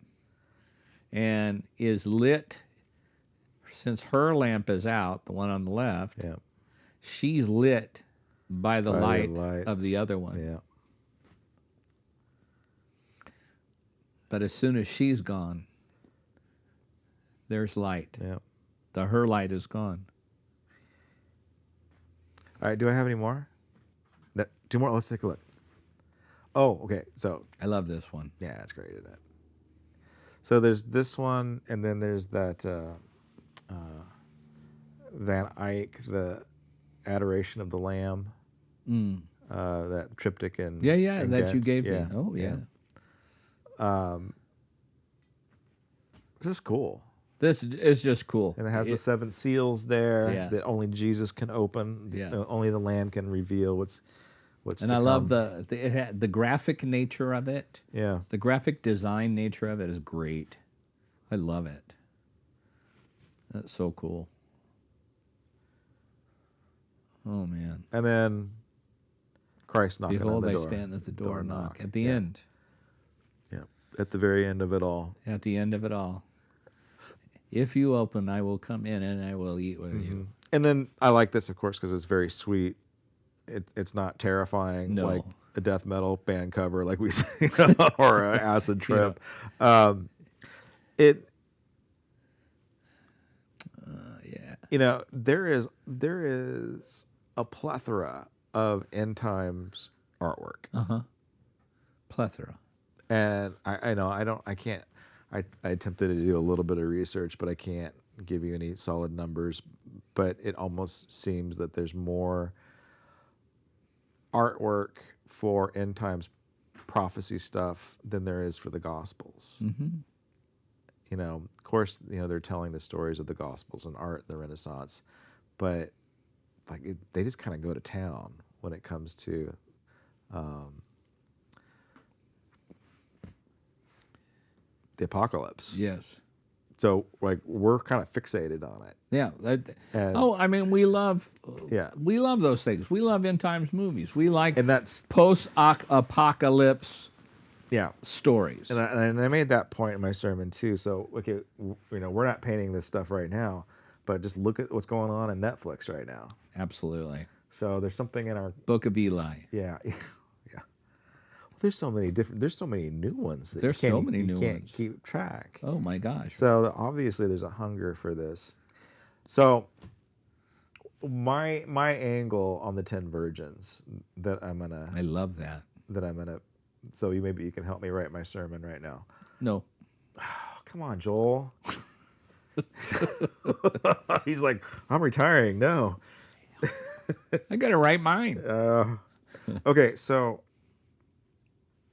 and is lit. Since her lamp is out, the one on the left,
Yeah.
she's lit by the
By the
light
light.
of the other one.
Yeah.
But as soon as she's gone, there's light.
Yeah.
Her light is gone.
All right. Do I have any more? Two more. Let's take a look. Oh, okay. So
I love this one.
yeah, that's great, isn't it? So there's this one, and then there's that Van Eyck, the Adoration of the Lamb,
Mm.
that triptych in
Yeah, yeah,
in
that you
Ghent.
gave
Yeah,
me. Oh, yeah.
This is cool,
This is just cool.
and it has the seven seals there
Yeah.
that only Jesus can open.
Yeah.
Only the Lamb can reveal what's
And
to
I love
come.
the graphic nature of it.
Yeah,
The graphic design nature of it is great. I love it. That's so cool. Oh man.
and then Christ knocking on
Behold,
the
I
door.
stand at the door and knock. At the
Yeah.
end.
Yeah, at the very end of it all.
At the end of it all. If you open, I will come in and I will eat with you.
And then I like this, of course, because it's very sweet. It's not terrifying
No.
like a death metal band cover, like we see, or an acid trip. It,
Yeah.
there is a plethora of end times artwork,
Plethora.
and I know I can't. I attempted to do a little bit of research, but I can't give you any solid numbers. But it almost seems that there's more artwork for end times prophecy stuff than there is for the Gospels. Of course, they're telling the stories of the Gospels and art in the Renaissance, but they just kind of go to town when it comes to the apocalypse.
Yes.
So we're kind of fixated on it.
Yeah.
And
I mean, we love
yeah,
those things. We love end times movies. We like
and that's
post-apocalypse
yeah.
stories.
And I made that point in my sermon too. So okay, we're not painting this stuff right now, but just look at what's going on in Netflix right now.
Absolutely.
So there's something in our
Book of Eli.
yeah. Well, there's so many new ones that
There's
you
so
can't,
many
you
new
can't
ones.
keep track.
Oh my gosh.
So obviously there's a hunger for this. So my angle on the 10 virgins that
I love that.
I'm gonna so maybe you can help me write my sermon right now.
No.
Oh, come on, Joel. He's like, I'm retiring. No.
I got to write mine.
Okay, so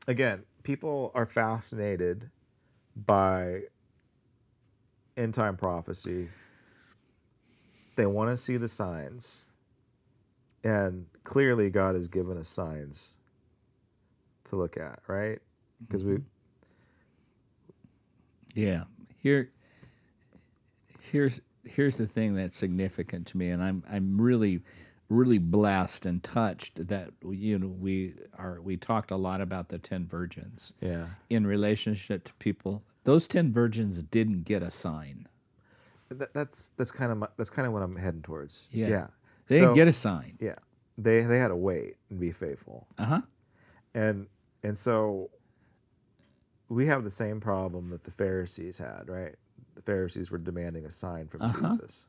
again, people are fascinated by end time prophecy. They want to see the signs. And clearly God has given us signs to look at, right? Because
Yeah. Here here's the thing that's significant to me, and I'm really blessed and touched that we talked a lot about the 10 virgins
Yeah.
in relationship to people. Those 10 virgins didn't get a sign.
That's kind of that's kind of what I'm heading towards.
Yeah.
Yeah.
They didn't
So
get a sign.
yeah, they had to wait and be faithful,
Uh-huh.
and so we have the same problem that the Pharisees had, right? The Pharisees were demanding a sign from
Uh-huh.
Jesus,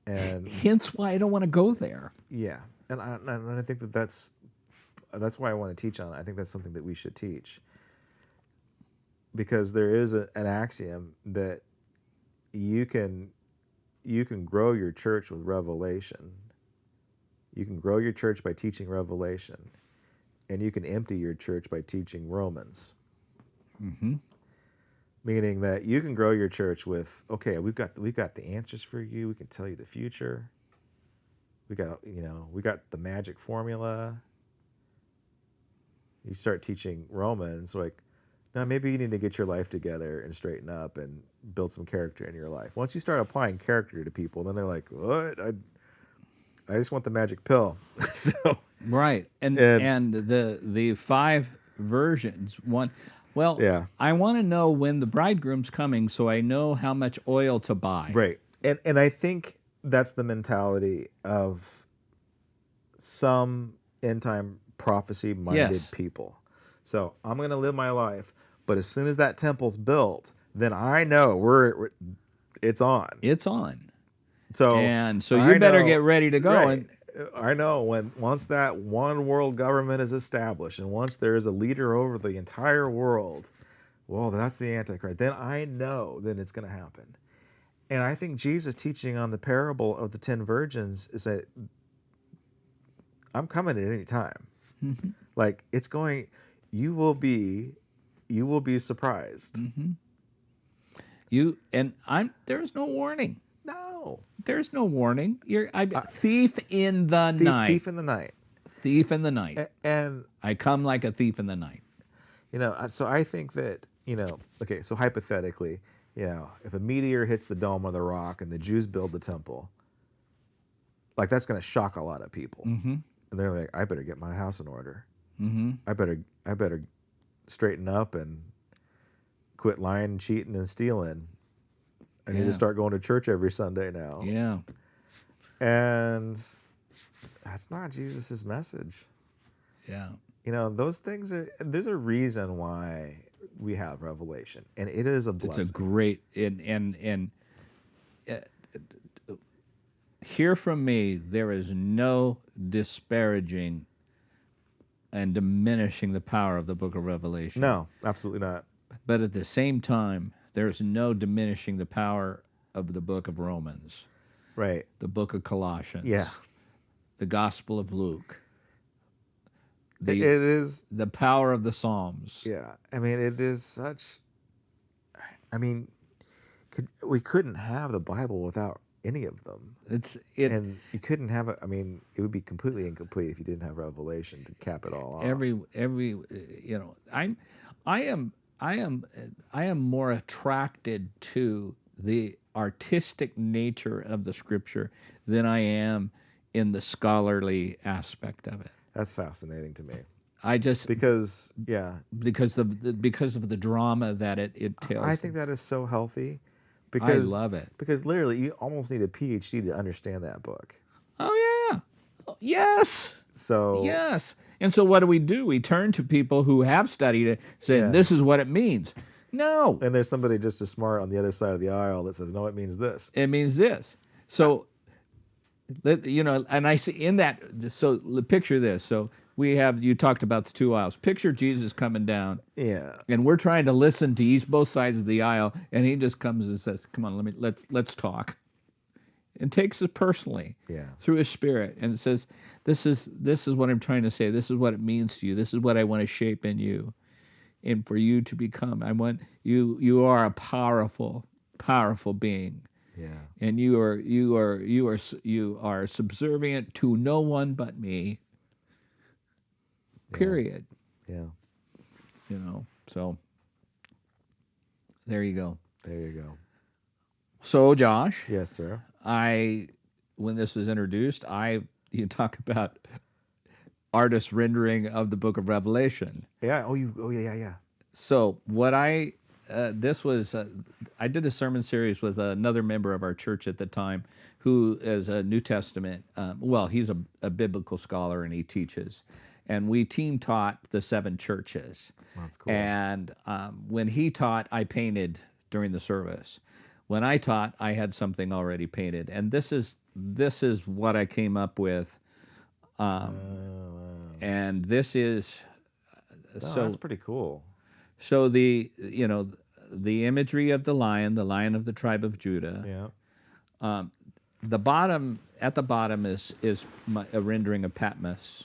and
Hence why I don't want to go there.
yeah, and I think that's why I want to teach on it. I think that's something that we should teach because there is an axiom that you can you can grow your church with revelation. You can grow your church by teaching Revelation, and you can empty your church by teaching Romans.
Mm-hmm.
Meaning that you can grow your church with, okay, we've got the answers for you. We can tell you the future. We got the magic formula. You start teaching Romans, like, now maybe you need to get your life together and straighten up and build some character in your life. Once you start applying character to people, then they're like, what? I just want the magic pill. So
Right. And
and
the five versions. One, well,
yeah,
I want to know when the bridegroom's coming so I know how much oil to buy.
right. And I think that's the mentality of some end time prophecy minded
Yes.
people. So I'm gonna live my life, but as soon as that temple's built, then I know it's on.
It's on.
So
And so you
I
better get
know,
ready to go.
right?
And
I know when once that one world government is established, and once there is a leader over the entire world, well, that's the Antichrist. Then I know then it's going to happen. And I think Jesus teaching on the parable of the 10 virgins is that I'm coming at any time. Like it's going, you will be, you will be surprised.
there's no warning.
No,
There's no warning. You're thief in the night.
thief in the night.
Thief in the night.
And
I come like a thief in the night.
so I think that, okay, so hypothetically, if a meteor hits the dome of the rock and the Jews build the temple, like that's going to shock a lot of people.
Mm-hmm.
And they're like, I better get my house in order.
Mm-hmm.
I better straighten up and quit lying, cheating, and stealing. I need to
Yeah.
start going to church every Sunday now.
Yeah.
And that's not Jesus's message.
Yeah.
Those things there's a reason why we have revelation, and it is a blessing.
It's a great and uh, hear from me. There is no disparaging and diminishing the power of the Book of Revelation.
No, absolutely not.
But at the same time, there's no diminishing the power of the Book of Romans,
Right.
the Book of Colossians,
Yeah.
the Gospel of Luke,
It is.
the power of the Psalms.
Yeah. I mean, it is such. I mean, we couldn't have the Bible without any of them. And you couldn't have it. I mean, it would be completely incomplete if you didn't have Revelation to cap it all off.
I am more attracted to the artistic nature of the Scripture than I am in the scholarly aspect of it.
That's fascinating to me.
I just
Because
because of the drama that it tells.
I think that is so healthy.
I
Because
love it.
Because literally, you almost need a PhD to understand that book.
Oh yeah, yes,
So
yes. And so what do? We turn to people who have studied it, saying
Yeah.
this is what it means. No,
and there's somebody just as smart on the other side of the aisle that says, no, it means this.
it means this. So, and I see in that. So picture this. So you talked about the two aisles. Picture Jesus coming down,
Yeah.
and we're trying to listen to both sides of the aisle, and he just comes and says, "Come on, let's talk," and takes it personally.
Yeah.
Through his spirit, and says, this is what I'm trying to say. This is what it means to you. This is what I want to shape in you, and for you to become. I want you are a powerful being,
Yeah.
and you are subservient to no one but me. Period.
Yeah.
So There you go.
There you go.
So, Josh,
Yes, sir.
I when this was introduced, you talk about artist rendering of the Book of Revelation.
Yeah. Oh, you. Oh, yeah, yeah, yeah.
So what I this was I did a sermon series with another member of our church at the time, who is a New Testament. Well, he's a biblical scholar and he teaches, and we team taught the seven churches.
That's cool.
And when he taught, I painted during the service. When I taught, I had something already painted, and this is what I came up with,
Wow.
and this is
No, that's
so
pretty cool.
So the imagery of the lion of the tribe of Judah.
Yeah.
The bottom at the bottom is a rendering of Patmos,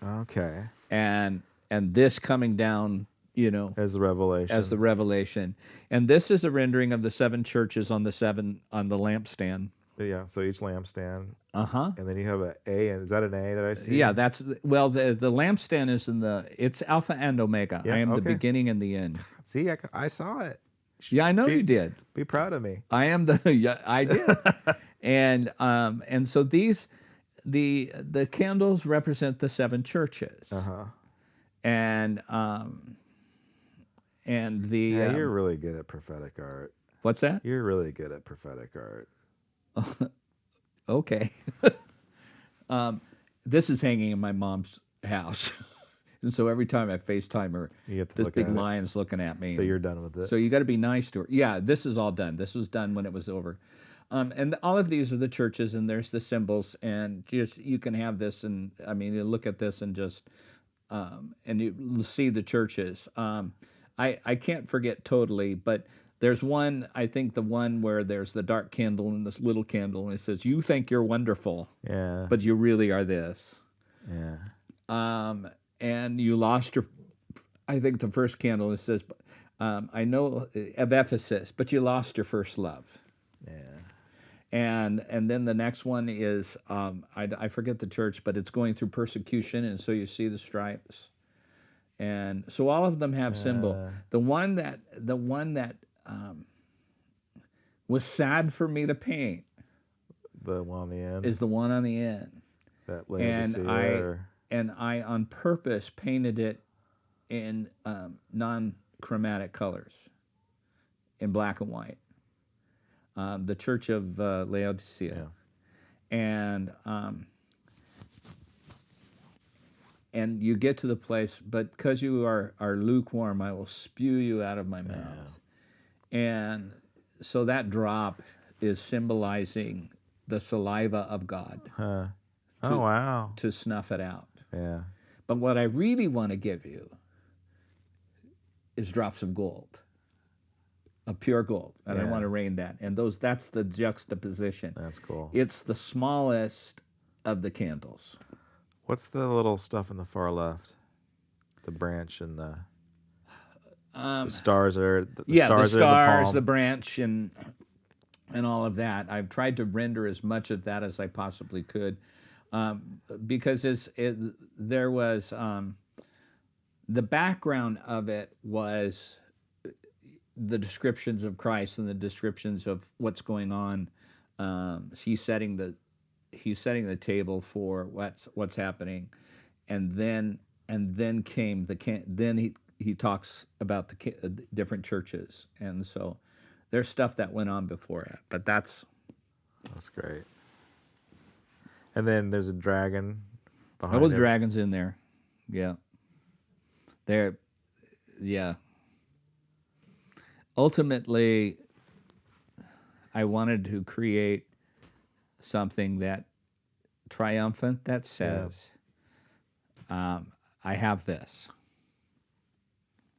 Okay.
and this coming down,
As the
as the
revelation.
revelation, and this is a rendering of the seven churches on the lampstand.
Yeah. So each lampstand,
Uh huh.
and then you have a A. And is that an A that I
Yeah,
see?
well, the lampstand is it's Alpha and Omega. I
Yeah.
am the
Okay.
beginning and the end.
See, I saw it.
Yeah, I know
Be
you did.
be proud of me.
I am the yeah, I did. And so the candles represent the seven churches,
Uh-huh.
and the
Yeah, you're really good at prophetic art.
what's that?
You're really good at prophetic art.
Okay. This is hanging in my mom's house, and so every time I FaceTime her,
You get to
this
look
big
at it.
lion's looking at me.
So you're done with it.
So you got to be nice to her. Yeah, this is all done. This was done when it was over. And all of these are the churches, and there's the symbols, and just you can have this, and I mean, you look at this and just, and you see the churches. I can't forget totally, but there's one, I think the one where there's the dark candle and this little candle, and it says, "You think you're wonderful,
Yeah.
but you really are this."
Yeah.
And you lost your, I think the first candle, it says, I know of Ephesus, but you lost your first love.
Yeah.
And then the next one is I forget the church, but it's going through persecution, and so you see the stripes, and so all of them have symbol. The one that was sad for me to paint
The one on the end.
is the one on the end,
That
and
Laodicea
I
or
and I on purpose painted it in non-chromatic colors, in black and white. The Church of Laodicea,
yeah.
and you get to the place, but because you are lukewarm, I will spew you out of my mouth. And so that drop is symbolizing the saliva of God
Huh. Oh wow.
to snuff it out.
Yeah.
But what I really want to give you is drops of gold, of pure gold, and I
Yeah.
want to rain that. And that's the juxtaposition.
That's cool.
It's the smallest of the candles.
What's the little stuff in the far left? The branch and the stars are the
Yeah,
stars
the
are in the
stars,
palm.
the branch, and all of that. I've tried to render as much of that as I possibly could, because there was the background of it was the descriptions of Christ and the descriptions of what's going on. He's setting the table for what's happening, and then came then he talks about the different churches, and so there's stuff that went on before it, but that's
That's great. And then there's a dragon
all
behind
the
him.
dragons in there. Yeah, there. Yeah. Ultimately, I wanted to create something that triumphant that says, I have this.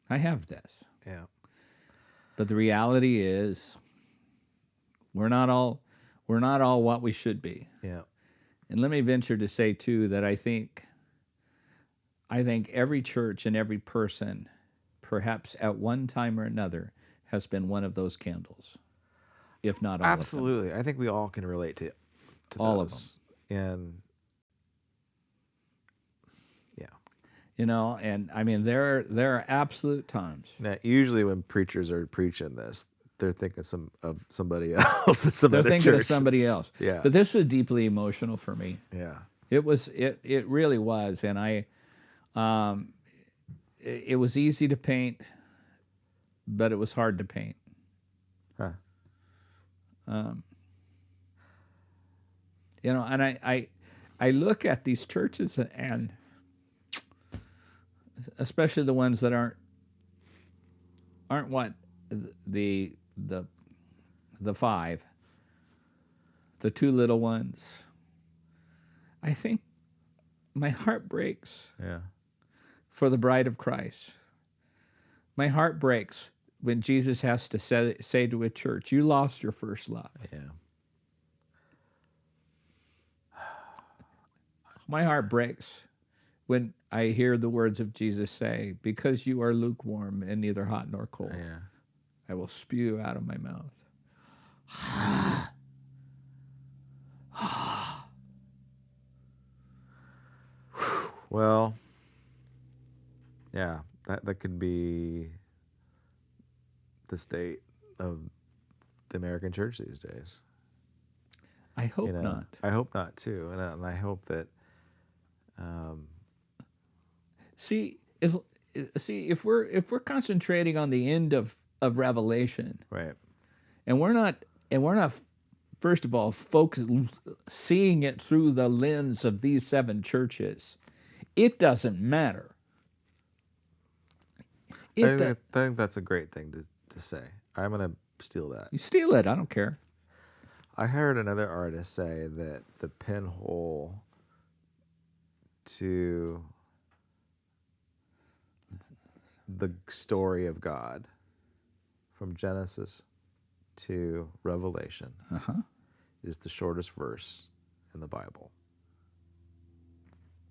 I have this.
Yeah.
But the reality is we're not all what we should be.
Yeah.
And let me venture to say too that I think every church and every person, perhaps at one time or another, has been one of those candles, if not all of them.
Absolutely. I think we all can relate to
All of
those. And yeah.
You know, and I mean, there are absolute times.
Now, usually when preachers are preaching this, they're thinking of somebody else at some
They're
other
thinking of
church.
somebody else.
Yeah,
But this was deeply emotional for me.
yeah.
It really was, and it was easy to paint, but it was hard to paint.
Huh.
You know, and I look at these churches, and especially the ones that aren't what the the the five, the two little ones. I think my heart breaks
Yeah,
for the bride of Christ. My heart breaks when Jesus has to say to a church, "You lost your first love."
yeah.
My heart breaks when I hear the words of Jesus say, "Because you are lukewarm and neither hot nor cold,
Yeah.
I will spew you out of my mouth."
Well, yeah, that could be the state of the American church these days.
I hope not.
I hope not too, and I hope that, um,
See, if we're concentrating on the end of Revelation,
right,
and we're not first of all folks seeing it through the lens of these seven churches, it doesn't matter. It do,
I think that's a great thing to say. I'm gonna steal that.
you steal it, I don't care.
I heard another artist say that the pinhole to the story of God from Genesis to Revelation is the shortest verse in the Bible.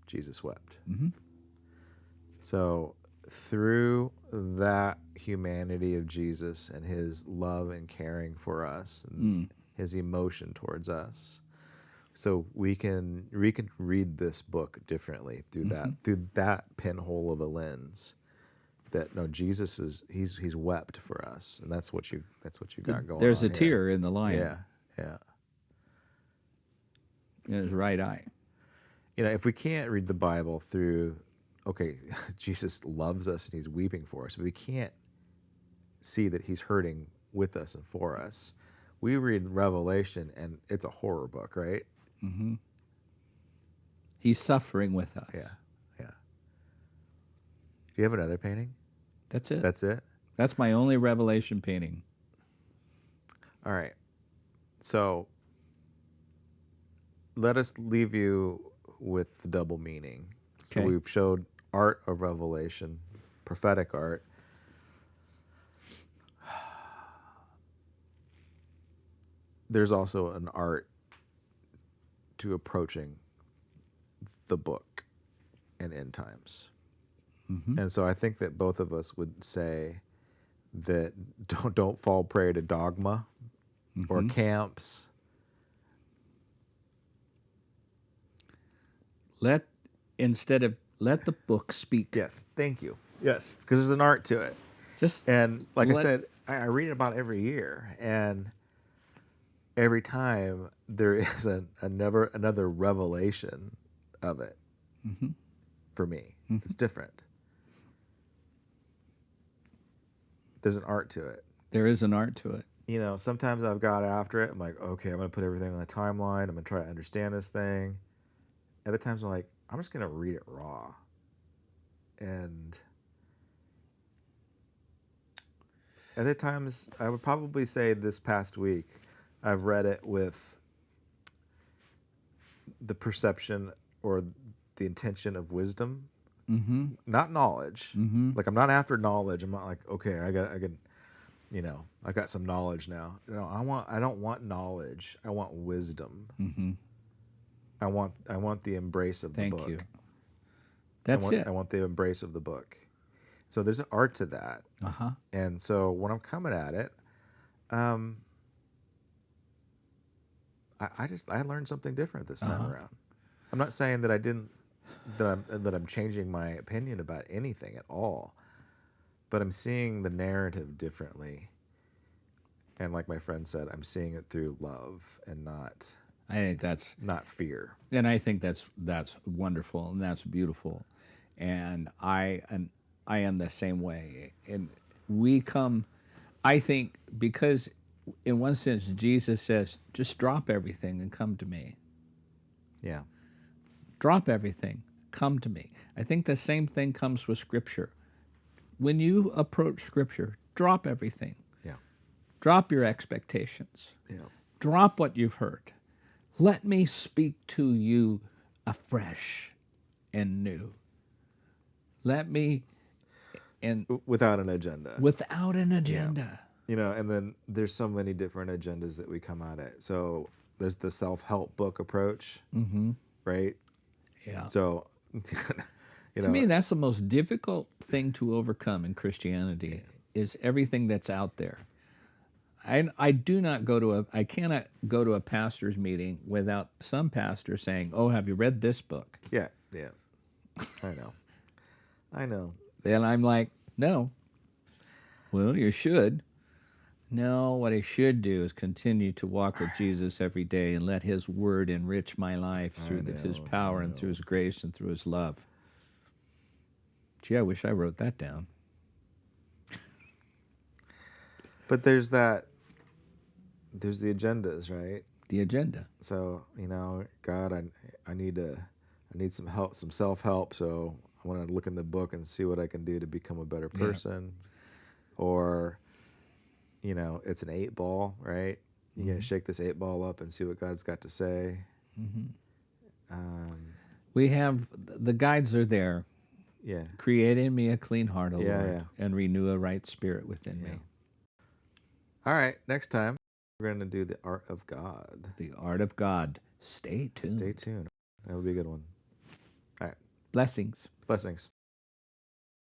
Jesus wept. So, through that humanity of Jesus and his love and caring for us and his emotion towards us, so we can read this book differently through that pinhole of a lens. That no, Jesus he's wept for us, and that's what you got going
There's
on
a
here.
tear in the lion
Yeah, yeah.
in his right eye.
If we can't read the Bible through, okay, Jesus loves us and he's weeping for us, but we can't see that he's hurting with us and for us. We read Revelation and it's a horror book, right?
He's suffering with us.
Yeah, yeah. Do you have another painting?
That's it.
That's it?
That's my only Revelation painting.
All right. So let us leave you with the double meaning. So
Okay.
we've showed art of Revelation, prophetic art. There's also an art to approaching the book and end times. And so I think that both of us would say that don't fall prey to dogma or camps.
Let the book speak.
Yes, thank you. Yes, because there's an art to it.
Just
And like I
let
said, I read it about every year, and every time there is another revelation of it for me. It's different. There's an art to it.
there is an art to it.
Sometimes I've got after it. I'm like, okay, I'm going to put everything on the timeline. I'm going to try to understand this thing. Other times I'm like, I'm just going to read it raw. And other times I would probably say this past week, I've read it with the perception or the intention of wisdom, not knowledge. Like I'm not after knowledge. I'm not like, okay, I got some knowledge now. I don't want knowledge. I want wisdom. I want the embrace of the
Thank
book.
you. That's it.
I want the embrace of the book. So there's an art to that. And so when I'm coming at it, I learned something different this time around. I'm not saying that I didn't that I'm changing my opinion about anything at all, but I'm seeing the narrative differently. And like my friend said, I'm seeing it through love and
I think that's
not fear.
and I think that's wonderful and that's beautiful, and I am the same way. And we come, I think, because in one sense Jesus says, just drop everything and come to me.
Yeah.
Drop everything, come to me. I think the same thing comes with Scripture. When you approach Scripture, drop everything.
Yeah.
Drop your expectations.
Yeah.
Drop what you've heard. Let me speak to you afresh and new. Let me, and
Without an agenda.
without an
Yeah.
agenda.
And then there's so many different agendas that we come at it. So there's the self-help book approach, right?
Yeah.
So,
To me, that's the most difficult thing to overcome in Christianity is everything that's out there. I do not go to I cannot go to a pastor's meeting without some pastor saying, "Oh, have you read this book?"
yeah, I know, I know.
Then I'm like, "No." Well, you should. No, what I should do is continue to walk with Jesus every day and let His Word enrich my life through His power and through His grace and through His love. Gee, I wish I wrote that down.
But there's the agendas, right?
The agenda.
So God, I need some help, some self-help. So I want to look in the book and see what I can do to become a better person. Or, it's an 8-ball, right? You gotta shake this 8-ball up and see what God's got to say.
We have the guides are there.
Yeah.
Create in me a clean heart, O
Yeah,
Lord,
yeah.
and renew a right spirit within me.
All right, next time we're going to do the art of God.
The art of God. Stay tuned.
Stay tuned. That'll be a good one. All right.
Blessings.
Blessings.